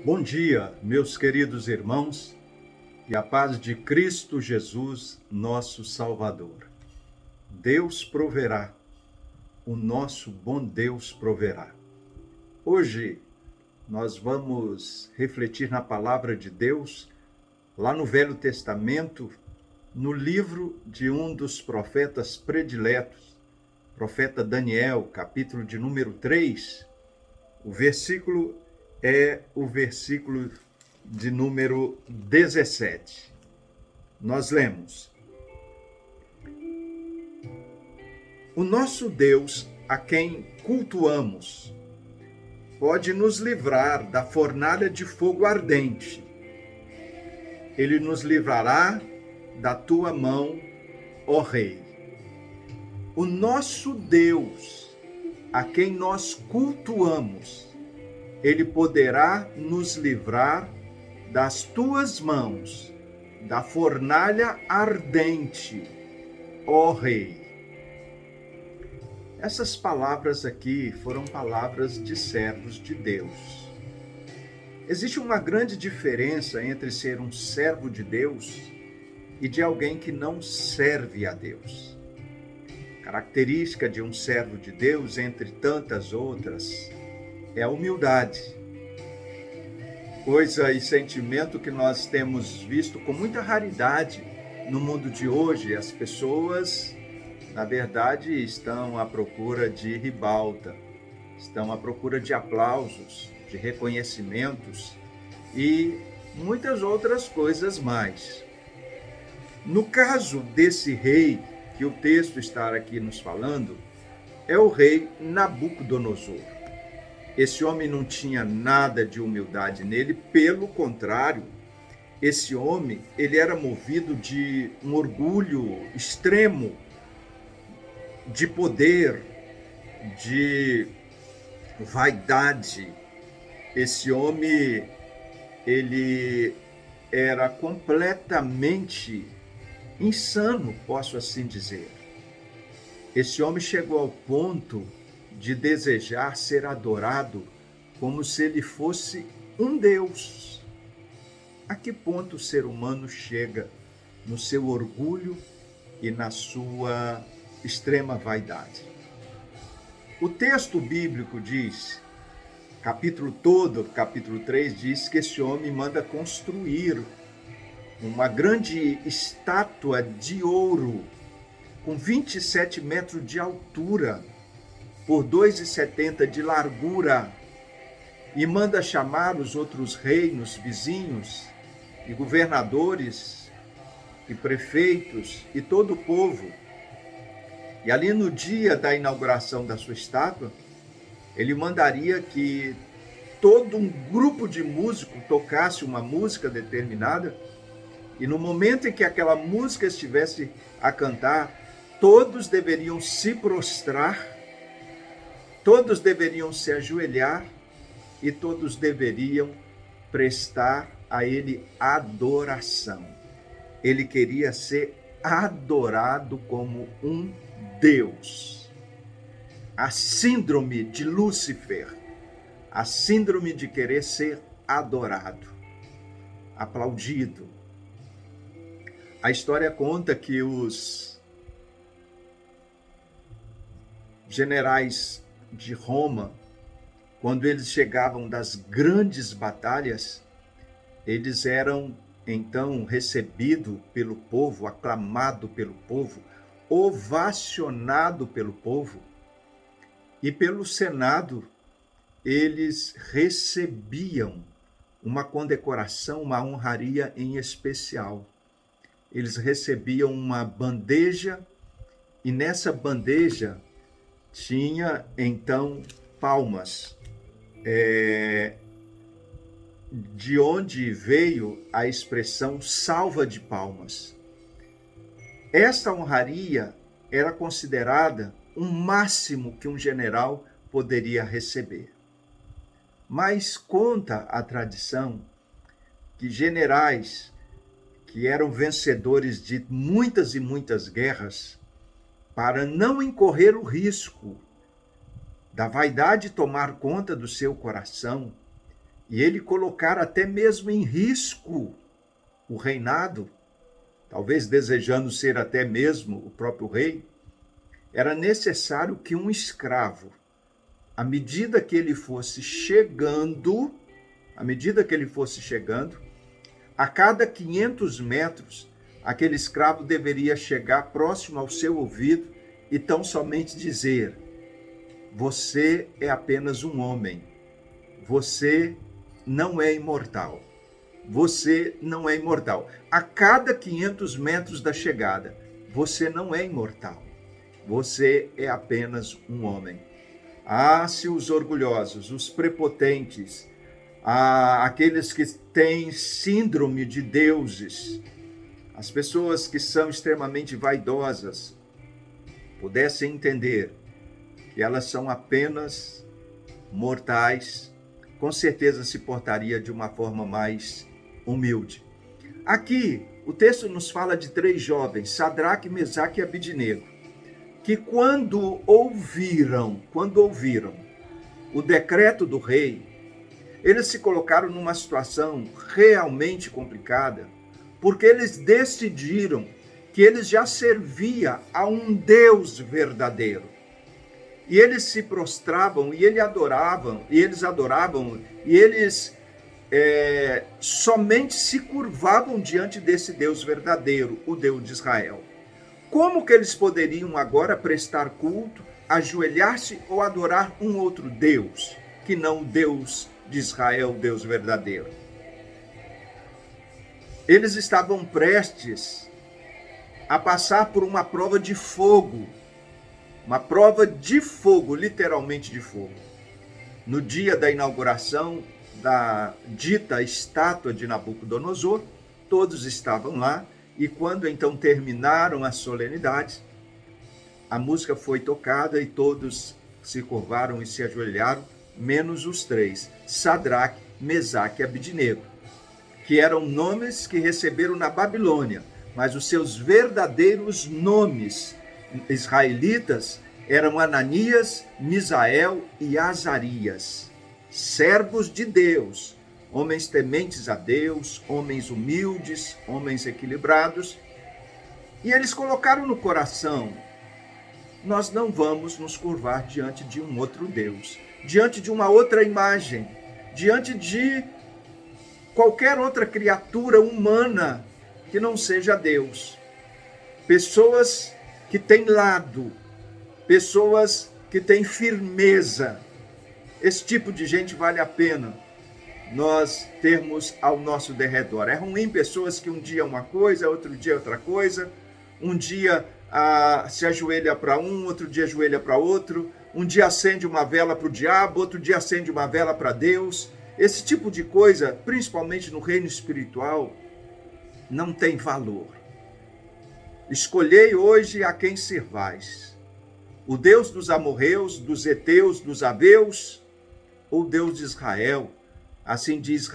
Bom dia, meus queridos irmãos, e a paz de Cristo Jesus, nosso Salvador. Deus proverá, o nosso bom Deus proverá. Hoje nós vamos refletir na palavra de Deus, lá no Velho Testamento, no livro de um dos profetas prediletos, profeta Daniel, capítulo de número 3, o versículo é o versículo de número 17. Nós lemos: O nosso Deus, a quem cultuamos, pode nos livrar da fornalha de fogo ardente. Ele nos livrará da tua mão, ó Rei. O nosso Deus, a quem nós cultuamos, ele poderá nos livrar das tuas mãos, da fornalha ardente, ó Rei. Essas palavras aqui foram palavras de servos de Deus. Existe uma grande diferença entre ser um servo de Deus e de alguém que não serve a Deus. Característica de um servo de Deus, entre tantas outras, é a humildade. Coisa e sentimento que nós temos visto com muita raridade no mundo de hoje. As pessoas, na verdade, estão à procura de ribalta, estão à procura de aplausos, de reconhecimentos e muitas outras coisas mais. No caso desse rei, que o texto está aqui nos falando, é o rei Nabucodonosor. Esse homem não tinha nada de humildade nele, pelo contrário, esse homem, ele era movido de um orgulho extremo, de poder, de vaidade. Esse homem, ele era completamente insano, posso assim dizer. Esse homem chegou ao ponto de desejar ser adorado como se ele fosse um Deus. A que ponto o ser humano chega no seu orgulho e na sua extrema vaidade? O texto bíblico diz, capítulo 3, diz que esse homem manda construir uma grande estátua de ouro com 27 metros de altura, por 2,70 de largura, e manda chamar os outros reinos vizinhos, e governadores, e prefeitos, e todo o povo. E ali no dia da inauguração da sua estátua, ele mandaria que todo um grupo de músicos tocasse uma música determinada, e no momento em que aquela música estivesse a cantar, todos deveriam se prostrar, todos deveriam se ajoelhar e todos deveriam prestar a ele adoração. Ele queria ser adorado como um Deus. A síndrome de Lúcifer, a síndrome de querer ser adorado, aplaudido. A história conta que os generais de Roma, quando eles chegavam das grandes batalhas, eles eram então recebidos pelo povo, aclamado pelo povo, ovacionado pelo povo, e pelo Senado eles recebiam uma condecoração, uma honraria em especial. Eles recebiam uma bandeja, e nessa bandeja tinha, então, palmas, de onde veio a expressão salva de palmas. Esta honraria era considerada um máximo que um general poderia receber. Mas conta a tradição que generais que eram vencedores de muitas e muitas guerras, para não incorrer o risco da vaidade tomar conta do seu coração, e ele colocar até mesmo em risco o reinado, talvez desejando ser até mesmo o próprio rei, era necessário que um escravo, à medida que ele fosse chegando, a cada 500 metros, aquele escravo deveria chegar próximo ao seu ouvido e tão somente dizer: você é apenas um homem, você não é imortal. Você não é imortal. A cada 500 metros da chegada, você não é imortal. Você é apenas um homem. Ah, se os orgulhosos, os prepotentes, aqueles que têm síndrome de deuses, as pessoas que são extremamente vaidosas, pudessem entender que elas são apenas mortais, com certeza se portaria de uma forma mais humilde. Aqui, o texto nos fala de 3 jovens, Sadraque, Mesaque e Abidnego, que quando ouviram o decreto do rei, eles se colocaram numa situação realmente complicada, porque eles decidiram que eles já serviam a um Deus verdadeiro. E eles se prostravam, e eles adoravam, e eles somente se curvavam diante desse Deus verdadeiro, o Deus de Israel. Como que eles poderiam agora prestar culto, ajoelhar-se ou adorar um outro Deus, que não o Deus de Israel, o Deus verdadeiro? Eles estavam prestes a passar por uma prova de fogo, literalmente de fogo. No dia da inauguração da dita estátua de Nabucodonosor, todos estavam lá, e quando então terminaram a solenidade, a música foi tocada e todos se curvaram e se ajoelharam, menos os 3, Sadraque, Mesaque e Abidnego, que eram nomes que receberam na Babilônia, mas os seus verdadeiros nomes israelitas eram Ananias, Misael e Azarias, servos de Deus, homens tementes a Deus, homens humildes, homens equilibrados. E eles colocaram no coração: nós não vamos nos curvar diante de um outro Deus, diante de uma outra imagem, diante de qualquer outra criatura humana que não seja Deus. Pessoas que têm lado, pessoas que têm firmeza, esse tipo de gente vale a pena nós termos ao nosso derredor. É ruim pessoas que um dia uma coisa, outro dia outra coisa, um dia se ajoelha para um, outro dia ajoelha para outro, um dia acende uma vela para o diabo, outro dia acende uma vela para Deus. Esse tipo de coisa, principalmente no reino espiritual, não tem valor. Escolhei hoje a quem servais: o Deus dos amorreus, dos heteus, dos aveus, ou Deus de Israel? Assim diz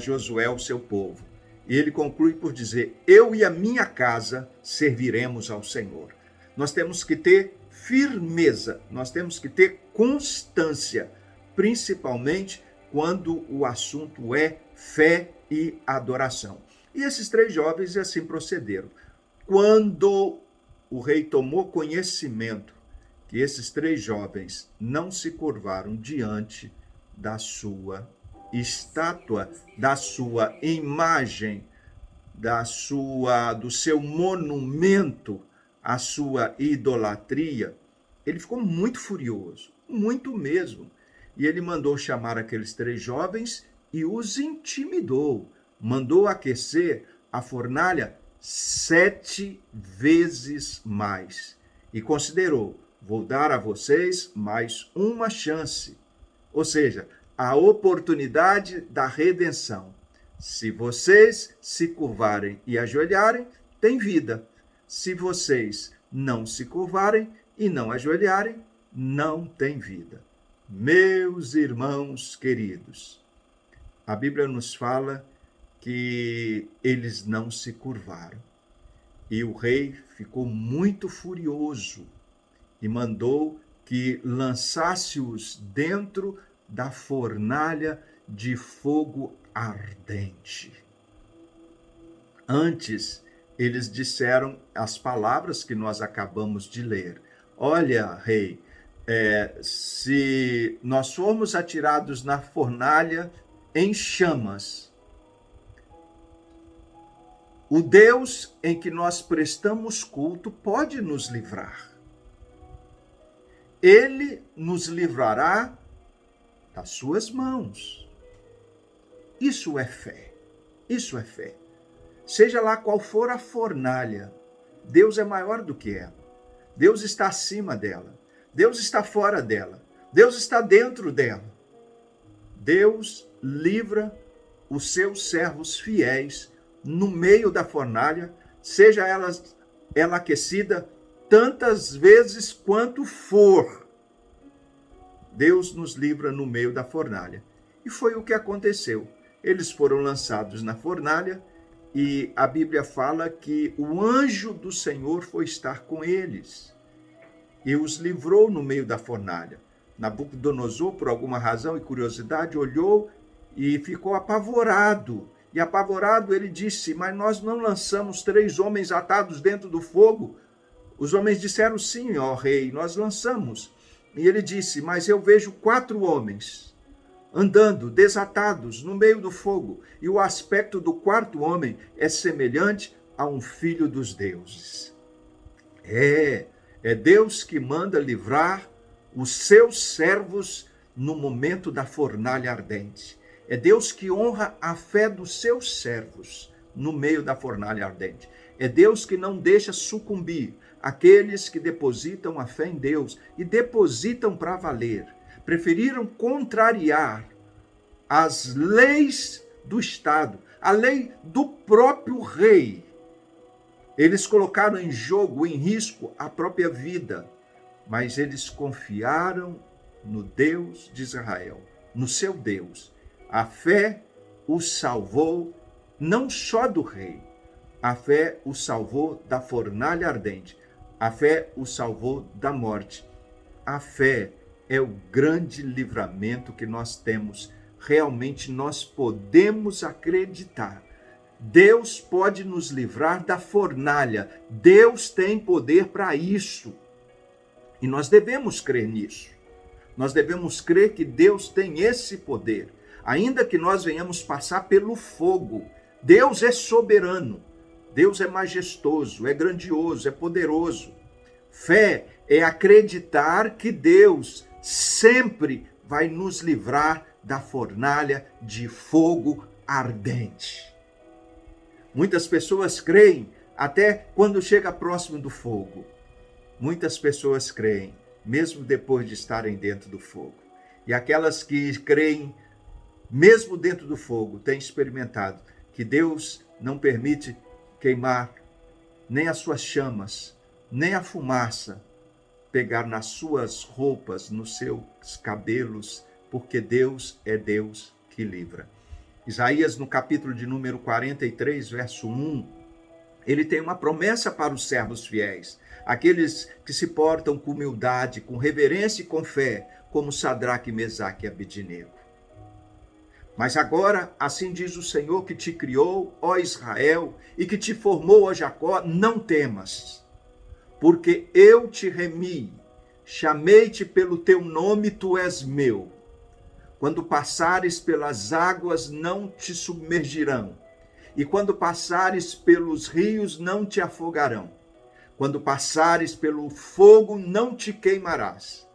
Josué, o seu povo. E ele conclui por dizer: eu e a minha casa serviremos ao Senhor. Nós temos que ter firmeza, nós temos que ter constância, principalmente quando o assunto é fé e adoração. E esses 3 jovens assim procederam. Quando o rei tomou conhecimento que esses 3 jovens não se curvaram diante da sua estátua, da sua imagem, do seu monumento, a sua idolatria, ele ficou muito furioso, muito mesmo. E ele mandou chamar aqueles 3 jovens e os intimidou, mandou aquecer a fornalha 7 vezes mais. E considerou: vou dar a vocês mais uma chance. Ou seja, a oportunidade da redenção. Se vocês se curvarem e ajoelharem, tem vida. Se vocês não se curvarem e não ajoelharem, não tem vida. Meus irmãos queridos, a Bíblia nos fala que eles não se curvaram. E o rei ficou muito furioso e mandou que lançasse-os dentro da fornalha de fogo ardente. Antes, eles disseram as palavras que nós acabamos de ler. Olha, rei, se nós formos atirados na fornalha em chamas, o Deus em que nós prestamos culto pode nos livrar. Ele nos livrará das suas mãos. Isso é fé. Isso é fé. Seja lá qual for a fornalha, Deus é maior do que ela. Deus está acima dela. Deus está fora dela. Deus está dentro dela. Deus livra os seus servos fiéis no meio da fornalha, seja ela aquecida tantas vezes quanto for. Deus nos livra no meio da fornalha. E foi o que aconteceu. Eles foram lançados na fornalha e a Bíblia fala que o anjo do Senhor foi estar com eles e os livrou no meio da fornalha. Nabucodonosor, por alguma razão e curiosidade, olhou e ficou apavorado. E apavorado ele disse, mas nós não lançamos 3 homens atados dentro do fogo? Os homens disseram, sim, ó rei, nós lançamos. E ele disse, mas eu vejo 4 homens andando desatados no meio do fogo. E o aspecto do 4º homem é semelhante a um filho dos deuses. É Deus que manda livrar os seus servos no momento da fornalha ardente. É Deus que honra a fé dos seus servos no meio da fornalha ardente. É Deus que não deixa sucumbir aqueles que depositam a fé em Deus e depositam para valer. Preferiram contrariar as leis do Estado, a lei do próprio rei. Eles colocaram em jogo, em risco, a própria vida, mas eles confiaram no Deus de Israel, no seu Deus. A fé os salvou não só do rei, a fé os salvou da fornalha ardente, a fé os salvou da morte. A fé é o grande livramento que nós temos. Realmente nós podemos acreditar. Deus pode nos livrar da fornalha. Deus tem poder para isso. E nós devemos crer nisso. Nós devemos crer que Deus tem esse poder. Ainda que nós venhamos passar pelo fogo, Deus é soberano. Deus é majestoso, é grandioso, é poderoso. Fé é acreditar que Deus sempre vai nos livrar da fornalha de fogo ardente. Muitas pessoas creem até quando chega próximo do fogo. Muitas pessoas creem, mesmo depois de estarem dentro do fogo. E aquelas que creem, mesmo dentro do fogo, têm experimentado que Deus não permite queimar nem as suas chamas, nem a fumaça pegar nas suas roupas, nos seus cabelos, porque Deus é Deus que livra. Isaías, no capítulo de número 43, verso 1, ele tem uma promessa para os servos fiéis, aqueles que se portam com humildade, com reverência e com fé, como Sadraque, Mesaque e Abednego. Mas agora, assim diz o Senhor que te criou, ó Israel, e que te formou, ó Jacó, não temas, porque eu te remi, chamei-te pelo teu nome, tu és meu. Quando passares pelas águas, não te submergirão, e quando passares pelos rios, não te afogarão. Quando passares pelo fogo, não te queimarás,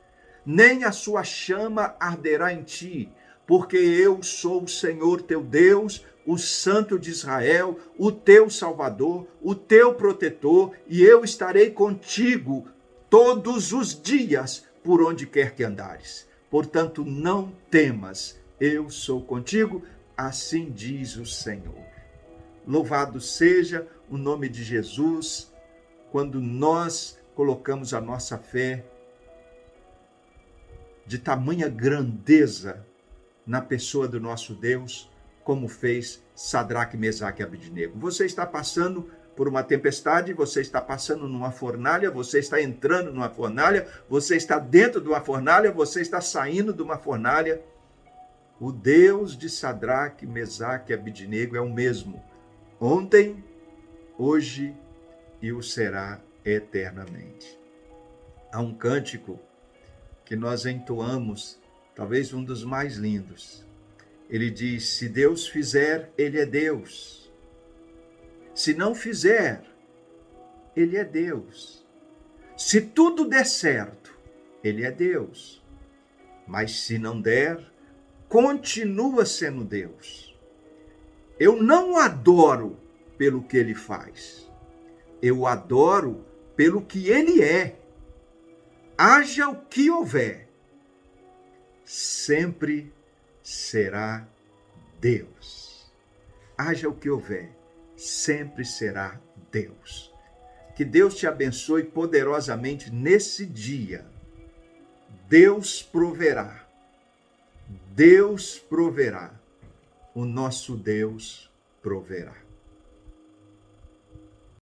nem a sua chama arderá em ti, porque eu sou o Senhor teu Deus, o Santo de Israel, o teu Salvador, o teu protetor, e eu estarei contigo todos os dias, por onde quer que andares. Portanto, não temas, eu sou contigo, assim diz o Senhor. Louvado seja o nome de Jesus, quando nós colocamos a nossa fé de tamanha grandeza na pessoa do nosso Deus, como fez Sadraque, Mesaque e Abednego. Você está passando por uma tempestade, você está passando numa fornalha, você está entrando numa fornalha, você está dentro de uma fornalha, você está saindo de uma fornalha, O Deus de Sadraque, Mesaque e Abidnego é o mesmo, ontem, hoje e o será eternamente. Há um cântico que nós entoamos, talvez um dos mais lindos. Ele diz: se Deus fizer, Ele é Deus. Se não fizer, Ele é Deus. Se tudo der certo, Ele é Deus. Mas se não der, continua sendo Deus. Eu não o adoro pelo que Ele faz. Eu o adoro pelo que Ele é. Haja o que houver, sempre será Deus. Haja o que houver, sempre será Deus. Que Deus te abençoe poderosamente nesse dia. Deus proverá. Deus proverá. O nosso Deus proverá.